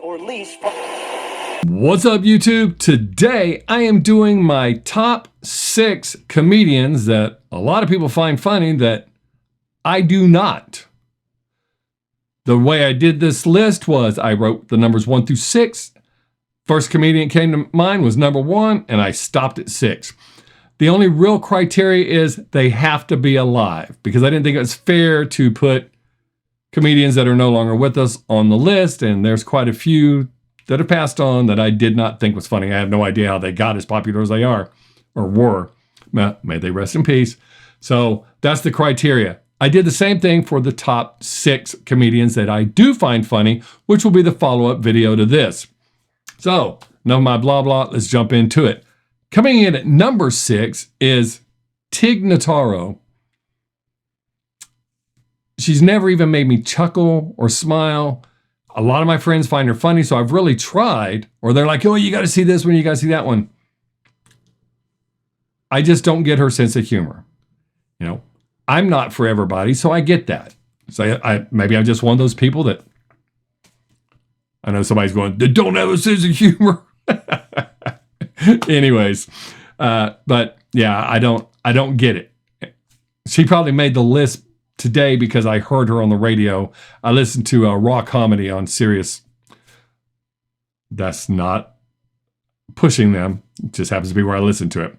or least. What's up, YouTube? Today I am doing my top 6 comedians that a lot of people find funny that I do not. The way I did this list was I wrote the numbers 1 through 6. First comedian that came to mind was number 1, and I stopped at 6. The only real criteria is they have to be alive, because I didn't think it was fair to put comedians that are no longer with us on the list, and there's quite a few that have passed on that I did not think was funny. I have no idea how they got as popular as they are, or were. May they rest in peace. So that's the criteria. I did the same thing for the top 6 comedians that I do find funny, which will be the follow-up video to this. So, enough of my blah blah, let's jump into it. Coming in at number 6 is Tig Notaro. She's never even made me chuckle or smile. A lot of my friends find her funny, so I've really tried. Or they're like, oh, you got to see this one, you got to see that one. I just don't get her sense of humor. You know, I'm not for everybody, so I get that. So maybe I'm just one of those people that, I know somebody's going, they don't have a sense of humor. Anyways, but yeah, I don't get it. She probably made the list today because I heard her on the radio. I listened to a raw comedy on Sirius. That's not pushing them. It just happens to be where I listen to it.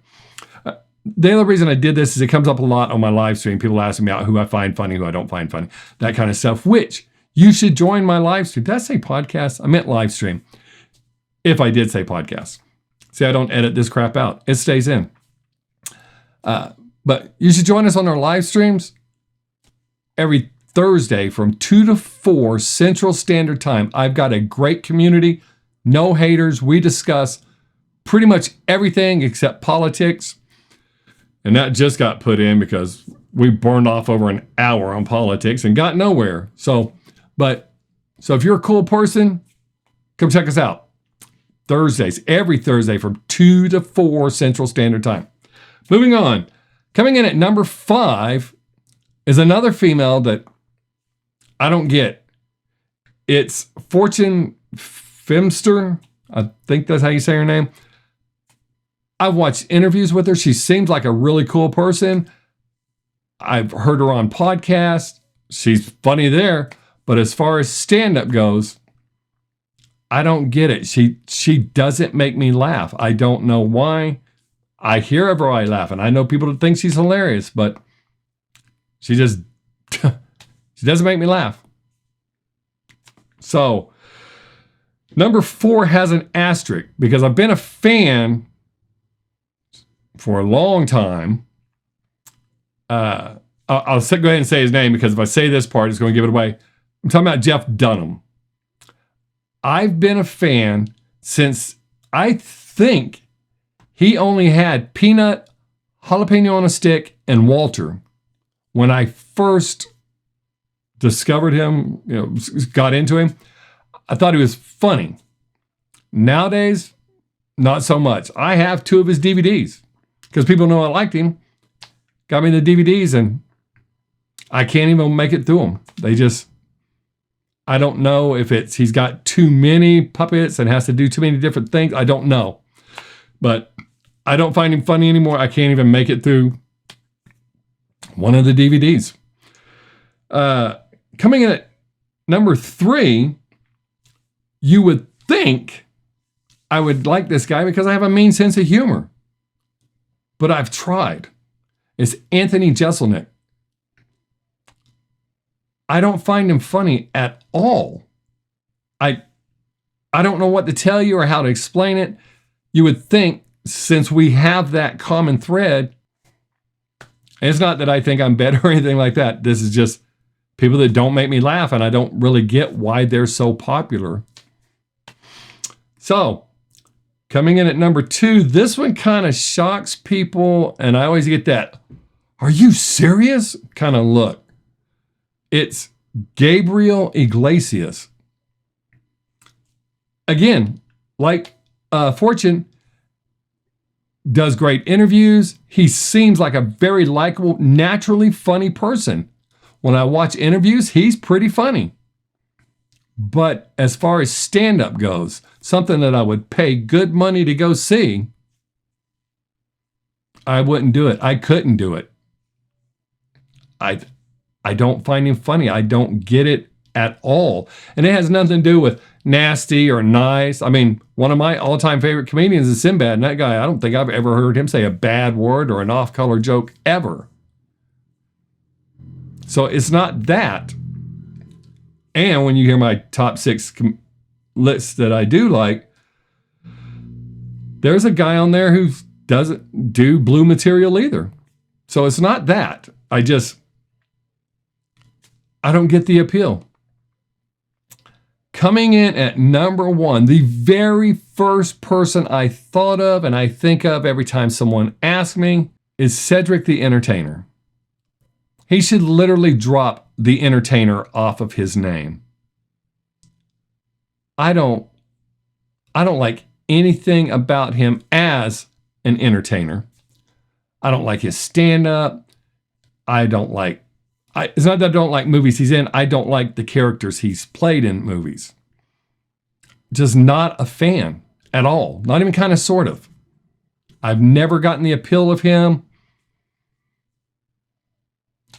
The other reason I did this is it comes up a lot on my live stream. People asking me out who I find funny, who I don't find funny, that kind of stuff, which you should join my live stream. Did I say podcast? I meant live stream. If I did say podcast. See, I don't edit this crap out. It stays in. But you should join us on our live streams every Thursday from 2 to 4 Central Standard Time. I've got a great community. No haters. We discuss pretty much everything except politics. And that just got put in because we burned off over an hour on politics and got nowhere. So if you're a cool person, come check us out. Thursdays, every Thursday from 2 to 4 Central Standard Time. Moving on. Coming in at number 5 is another female that I don't get. It's Fortune Femster. I think that's how you say her name. I've watched interviews with her. She seems like a really cool person. I've heard her on podcasts. She's funny there. But as far as stand-up goes, I don't get it. She doesn't make me laugh. I don't know why. I hear of her, I laugh. And I know people that think she's hilarious, but she just, she doesn't make me laugh. So, number 4 has an asterisk because I've been a fan for a long time. I'll go ahead and say his name because if I say this part, it's going to give it away. I'm talking about Jeff Dunham. I've been a fan since I think he only had Peanut, Jalapeno on a Stick, and Walter. When I first discovered him, got into him, I thought he was funny. Nowadays, not so much. I have 2 of his DVDs because people know I liked him. Got me the DVDs and I can't even make it through them. They just, I don't know if he's got too many puppets and has to do too many different things. I don't know. But I don't find him funny anymore. I can't even make it through one of the DVDs. Coming in at number 3, you would think I would like this guy because I have a mean sense of humor. But I've tried. It's Anthony Jeselnik. I don't find him funny at all. I don't know what to tell you or how to explain it. You would think, since we have that common thread, and it's not that I think I'm better or anything like that. This is just people that don't make me laugh, and I don't really get why they're so popular. So, coming in at number 2, this one kind of shocks people, and I always get that, are you serious? kind of look. It's Gabriel Iglesias. Again, like Fortune, does great interviews. He seems like a very likable, naturally funny person. When I watch interviews, he's pretty funny. But as far as stand-up goes, something that I would pay good money to go see, I wouldn't do it. I couldn't do it. I don't find him funny. I don't get it at all. And it has nothing to do with nasty or nice. I mean, one of my all-time favorite comedians is Sinbad, and that guy, I don't think I've ever heard him say a bad word or an off-color joke ever. So it's not that. And when you hear my top 6 lists that I do like, there's a guy on there who doesn't do blue material either. So it's not that. I don't get the appeal. Coming in at number 1, the very first person I thought of and I think of every time someone asks me is Cedric the Entertainer. He should literally drop the Entertainer off of his name. I don't like anything about him as an entertainer. I don't like his stand-up. It's not that I don't like movies he's in. I don't like the characters he's played in movies. Just not a fan at all. Not even kind of, sort of. I've never gotten the appeal of him.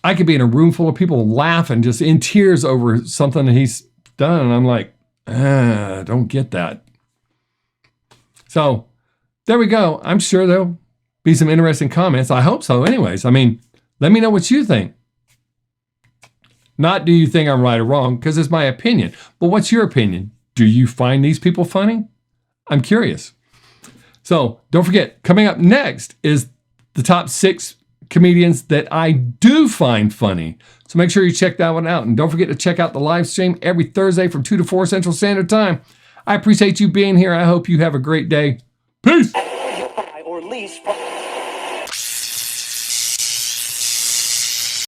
I could be in a room full of people laughing, just in tears over something that he's done. And I'm like, don't get that. So there we go. I'm sure there'll be some interesting comments. I hope so anyways. I mean, let me know what you think. Not do you think I'm right or wrong, because it's my opinion. But what's your opinion? Do you find these people funny? I'm curious. So don't forget, coming up next is the top 6 comedians that I do find funny. So make sure you check that one out. And don't forget to check out the live stream every Thursday from 2 to 4 Central Standard Time. I appreciate you being here. I hope you have a great day. Peace. Or lease.